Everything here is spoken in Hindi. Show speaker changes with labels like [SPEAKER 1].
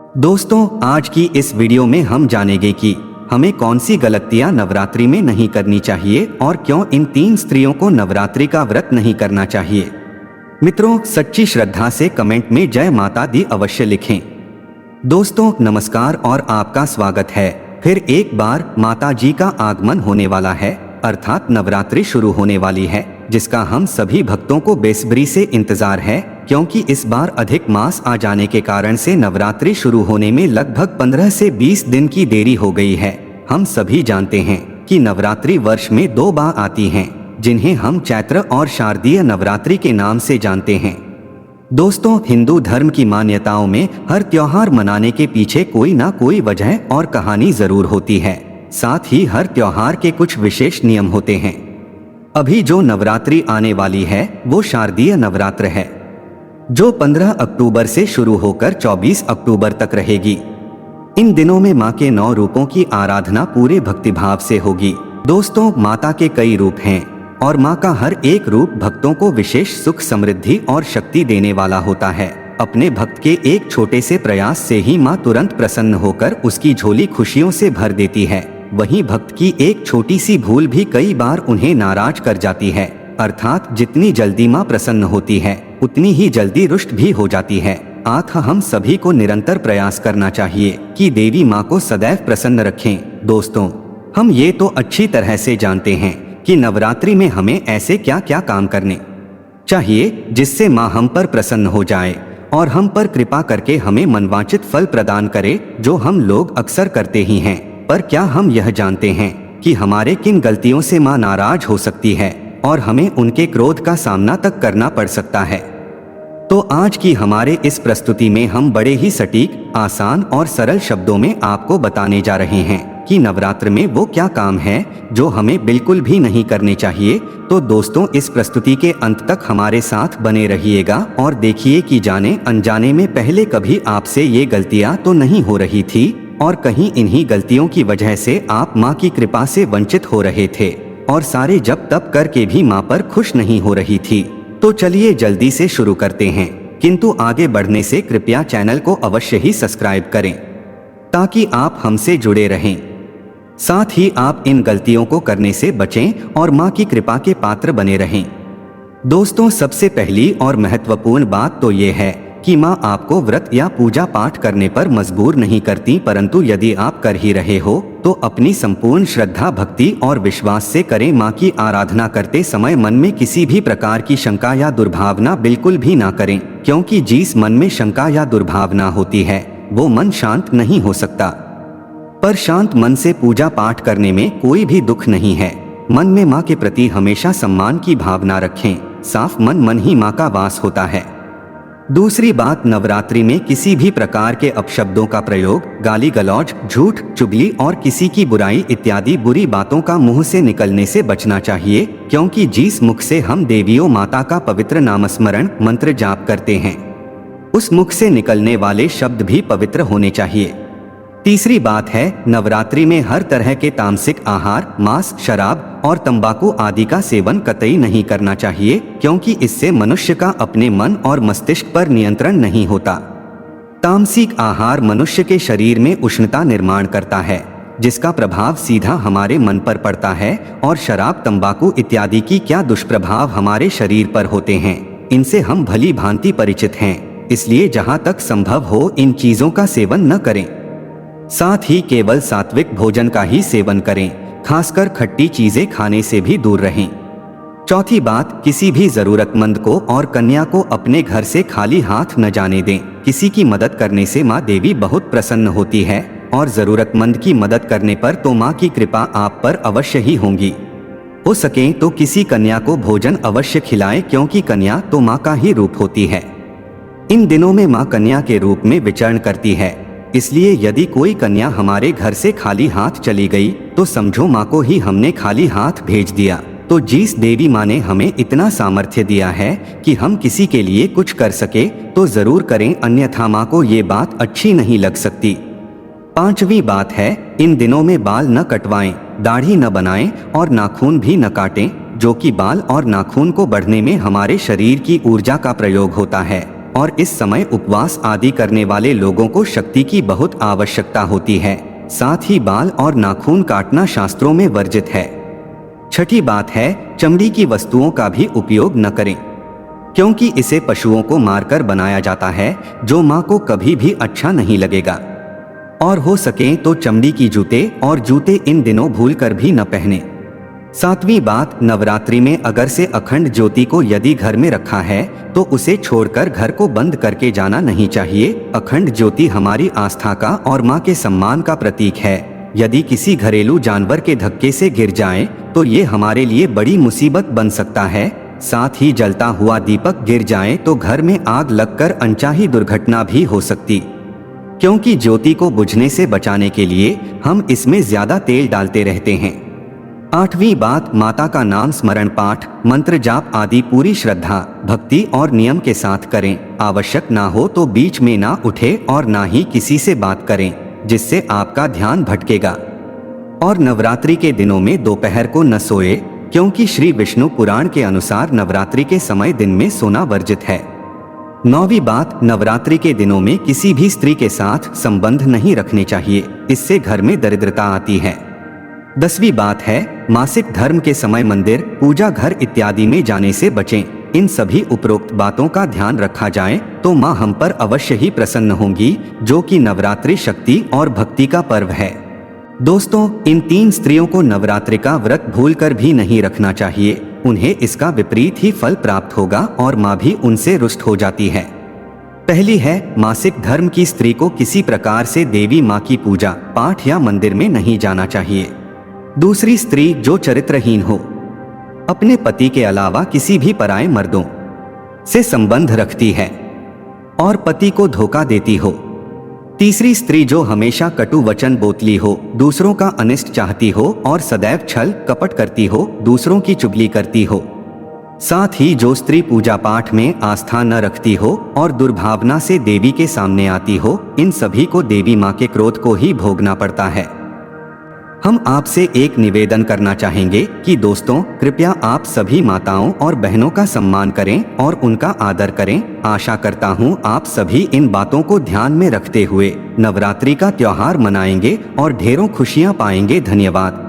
[SPEAKER 1] दोस्तों, आज की इस वीडियो में हम जानेंगे कि हमें कौन सी गलतियां नवरात्रि में नहीं करनी चाहिए और क्यों इन 3 स्त्रियों को नवरात्रि का व्रत नहीं करना चाहिए। मित्रों, सच्ची श्रद्धा से कमेंट में जय माता दी अवश्य लिखें। दोस्तों नमस्कार और आपका स्वागत है। फिर एक बार माता जी का आगमन होने वाला है, अर्थात नवरात्रि शुरू होने वाली है, जिसका हम सभी भक्तों को बेसब्री से इंतजार है, क्योंकि इस बार अधिक मास आ जाने के कारण से नवरात्रि शुरू होने में लगभग 15 से 20 दिन की देरी हो गई है। हम सभी जानते हैं कि नवरात्रि वर्ष में 2 बार आती हैं, जिन्हें हम चैत्र और शारदीय नवरात्रि के नाम से जानते हैं। दोस्तों, हिंदू धर्म की मान्यताओं में हर त्योहार मनाने के पीछे कोई ना कोई वजह और कहानी जरूर होती है। साथ ही हर त्योहार के कुछ विशेष नियम होते हैं। अभी जो नवरात्रि आने वाली है वो शारदीय नवरात्र है, जो 15 अक्टूबर से शुरू होकर 24 अक्टूबर तक रहेगी। इन दिनों में मां के 9 रूपों की आराधना पूरे भक्तिभाव से होगी। दोस्तों, माता के कई रूप हैं और मां का हर एक रूप भक्तों को विशेष सुख, समृद्धि और शक्ति देने वाला होता है। अपने भक्त के एक छोटे से प्रयास से ही मां तुरंत प्रसन्न होकर उसकी झोली खुशियों से भर देती है। वहीं भक्त की एक छोटी सी भूल भी कई बार उन्हें नाराज कर जाती है, अर्थात जितनी जल्दी मां प्रसन्न होती है उतनी ही जल्दी रुष्ट भी हो जाती है। हम सभी को निरंतर प्रयास करना चाहिए कि देवी मां को सदैव प्रसन्न रखें। दोस्तों, हम ये तो अच्छी तरह से जानते हैं कि नवरात्रि में हमें ऐसे क्या क्या काम करने चाहिए जिससे मां हम पर प्रसन्न हो जाए और हम पर कृपा करके हमें मनवांचित फल प्रदान करे, जो हम लोग अक्सर करते ही हैं। पर क्या हम यह जानते हैं कि हमारे किन गलतियों से मां नाराज हो सकती है और हमें उनके क्रोध का सामना तक करना पड़ सकता है? तो आज की हमारे इस प्रस्तुति में हम बड़े ही सटीक, आसान और सरल शब्दों में आपको बताने जा रहे हैं कि नवरात्र में वो क्या काम है जो हमें बिल्कुल भी नहीं करने चाहिए। तो दोस्तों, इस प्रस्तुति के अंत तक हमारे साथ बने रहिएगा और देखिए कि जाने अनजाने में पहले कभी आपसे ये गलतियां तो नहीं हो रही थी और कहीं इन्हीं गलतियों की वजह से आप मां की कृपा से वंचित हो रहे थे और सारे जप तप करके भी मां पर खुश नहीं हो रही थी। तो चलिए जल्दी से शुरू करते हैं, किंतु आगे बढ़ने से कृपया चैनल को अवश्य ही सब्सक्राइब करें ताकि आप हमसे जुड़े रहें। साथ ही आप इन गलतियों को करने से बचें और मां की कृपा के पात्र बने रहें। दोस्तों, सबसे पहली और महत्वपूर्ण बात तो ये है कि मां आपको व्रत या पूजा पाठ करने पर मजबूर नहीं करती, परंतु यदि आप कर ही रहे हो तो अपनी संपूर्ण श्रद्धा, भक्ति और विश्वास से करें। मां की आराधना करते समय मन में किसी भी प्रकार की शंका या दुर्भावना बिल्कुल भी ना करें, क्योंकि जिस मन में शंका या दुर्भावना होती है वो मन शांत नहीं हो सकता। पर शांत मन से पूजा पाठ करने में कोई भी दुख नहीं है। मन में मां के प्रति हमेशा सम्मान की भावना रखें। साफ मन ही मां का वास होता है। दूसरी बात, नवरात्रि में किसी भी प्रकार के अपशब्दों का प्रयोग, गाली गलौज, झूठ, चुगली और किसी की बुराई इत्यादि बुरी बातों का मुंह से निकलने से बचना चाहिए, क्योंकि जिस मुख से हम देवियों माता का पवित्र नामस्मरण मंत्र जाप करते हैं उस मुख से निकलने वाले शब्द भी पवित्र होने चाहिए। तीसरी बात है, नवरात्रि में हर तरह के तामसिक आहार, मांस, शराब और तंबाकू आदि का सेवन कतई नहीं करना चाहिए, क्योंकि इससे मनुष्य का अपने मन और मस्तिष्क पर नियंत्रण नहीं होता। तामसिक आहार मनुष्य के शरीर में उष्णता निर्माण करता है, जिसका प्रभाव सीधा हमारे मन पर पड़ता है, और शराब, तंबाकू इत्यादि की क्या दुष्प्रभाव हमारे शरीर पर होते हैं, इनसे हम भली भांति परिचित हैं। इसलिए जहाँ तक संभव हो इन चीजों का सेवन न करें। साथ ही केवल सात्विक भोजन का ही सेवन करें, खासकर खट्टी चीजें खाने से भी दूर रहें। चौथी बात, किसी भी जरूरतमंद को और कन्या को अपने घर से खाली हाथ न जाने दें। किसी की मदद करने से मां देवी बहुत प्रसन्न होती है और जरूरतमंद की मदद करने पर तो मां की कृपा आप पर अवश्य ही होगी। हो सके तो किसी कन्या को भोजन अवश्य खिलाएं, क्योंकि कन्या तो मां का ही रूप होती है। इन दिनों में मां कन्या के रूप में विचरण करती है, इसलिए यदि कोई कन्या हमारे घर से खाली हाथ चली गई तो समझो मां को ही हमने खाली हाथ भेज दिया। तो जिस देवी मां ने हमें इतना सामर्थ्य दिया है कि हम किसी के लिए कुछ कर सके तो जरूर करें, अन्यथा मां को ये बात अच्छी नहीं लग सकती। पांचवी बात है, इन दिनों में बाल न कटवाएं, दाढ़ी न बनाएं और नाखून भी न काटें, जो कि बाल और नाखून को बढ़ने में हमारे शरीर की ऊर्जा का प्रयोग होता है। और इस समय उपवास आदि करने वाले लोगों को शक्ति की बहुत आवश्यकता होती है। साथ ही बाल और नाखून काटना शास्त्रों में वर्जित है। छठी बात है, चमड़ी की वस्तुओं का भी उपयोग न करें, क्योंकि इसे पशुओं को मारकर बनाया जाता है, जो माँ को कभी भी अच्छा नहीं लगेगा। और हो सके तो चमड़ी की जूते इन दिनों भूलकर भी न पहने। सातवीं बात, नवरात्रि में अगर से अखंड ज्योति को यदि घर में रखा है तो उसे छोड़कर घर को बंद करके जाना नहीं चाहिए। अखंड ज्योति हमारी आस्था का और माँ के सम्मान का प्रतीक है। यदि किसी घरेलू जानवर के धक्के से गिर जाए तो ये हमारे लिए बड़ी मुसीबत बन सकता है। साथ ही जलता हुआ दीपक गिर जाए तो घर में आग लगकर अनचाही दुर्घटना भी हो सकती, क्योंकि ज्योति को बुझने से बचाने के लिए हम इसमें ज्यादा तेल डालते रहते हैं। आठवीं बात, माता का नाम स्मरण, पाठ, मंत्र जाप आदि पूरी श्रद्धा, भक्ति और नियम के साथ करें। आवश्यक ना हो तो बीच में ना उठे और ना ही किसी से बात करें, जिससे आपका ध्यान भटकेगा। और नवरात्रि के दिनों में दोपहर को न सोए, क्योंकि श्री विष्णु पुराण के अनुसार नवरात्रि के समय दिन में सोना वर्जित है। नौवीं बात, नवरात्रि के दिनों में किसी भी स्त्री के साथ संबंध नहीं रखने चाहिए, इससे घर में दरिद्रता आती है। 10वीं बात है, मासिक धर्म के समय मंदिर, पूजा घर इत्यादि में जाने से बचें। इन सभी उपरोक्त बातों का ध्यान रखा जाए तो माँ हम पर अवश्य ही प्रसन्न होंगी, जो कि नवरात्रि शक्ति और भक्ति का पर्व है। दोस्तों, इन 3 स्त्रियों को नवरात्रि का व्रत भूलकर भी नहीं रखना चाहिए, उन्हें इसका विपरीत ही फल प्राप्त होगा और माँ भी उनसे रुष्ट हो जाती है। पहली है, मासिक धर्म की स्त्री को किसी प्रकार से देवी माँ की पूजा पाठ या मंदिर में नहीं जाना चाहिए। दूसरी स्त्री जो चरित्रहीन हो, अपने पति के अलावा किसी भी पराये मर्दों से संबंध रखती है और पति को धोखा देती हो। तीसरी स्त्री जो हमेशा कटु वचन बोतली हो, दूसरों का अनिष्ट चाहती हो और सदैव छल कपट करती हो, दूसरों की चुगली करती हो। साथ ही जो स्त्री पूजा पाठ में आस्था न रखती हो और दुर्भावना से देवी के सामने आती हो, इन सभी को देवी माँ के क्रोध को ही भोगना पड़ता है। हम आपसे एक निवेदन करना चाहेंगे कि दोस्तों, कृपया आप सभी माताओं और बहनों का सम्मान करें और उनका आदर करें। आशा करता हूं आप सभी इन बातों को ध्यान में रखते हुए नवरात्रि का त्योहार मनाएंगे और ढेरों खुशियां पाएंगे। धन्यवाद।